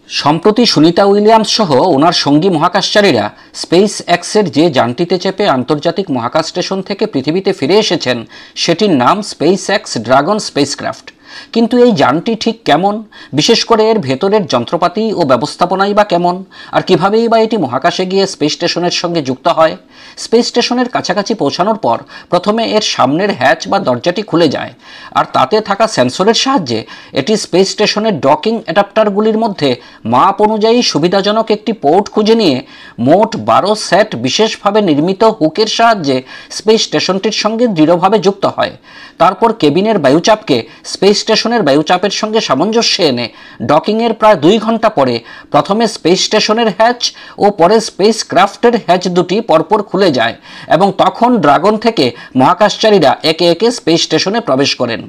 সম্প্রতি সুনিতা উইলিয়ামস সহ ওনার সঙ্গী মহাকাশচারীরা স্পেস এক্সের যে যানটিতে চেপে আন্তর্জাতিক মহাকাশ স্টেশন থেকে পৃথিবীতে ফিরে এসেছেন সেটির নাম স্পেস এক্স ড্রাগন স্পেসক্রাফট। কিন্তু এই যানটি ঠিক কেমন, বিশেষ করে এর ভেতরের যন্ত্রপাতি ও ব্যবস্থাপনাই বা কেমন, আর কীভাবেই বা এটি মহাকাশে গিয়ে স্পেস স্টেশনের সঙ্গে যুক্ত হয়? স্পেস স্টেশনের কাছাকাছি পৌঁছানোর পর প্রথমে এর সামনের হ্যাচ বা দরজাটি খুলে যায়, আর তাতে থাকা সেন্সরের সাহায্যে এটি স্পেস স্টেশনের ডকিং অ্যাডাপ্টারগুলির মধ্যে মাপ অনুযায়ী সুবিধাজনক একটি পোর্ট খুঁজে নিয়ে মোট 12 সেট বিশেষভাবে নির্মিত হুকের সাহায্যে স্পেস স্টেশনটির সঙ্গে দৃঢ়ভাবে যুক্ত হয়। তারপর কেবিনের বায়ুচাপকে স্পেস স্টেশনের বায়ুচাপের সঙ্গে সামঞ্জস্যে এনে ডকিংয়ের প্রায় 2 ঘন্টা পরে প্রথমে স্পেস স্টেশনের হ্যাচ ও পরে স্পেস ক্রাফটের হ্যাচ দুটি পরপর খুলে যায় এবং তখন ড্রাগন থেকে মহাকাশচারীরা একে একে স্পেস স্টেশনে প্রবেশ করেন।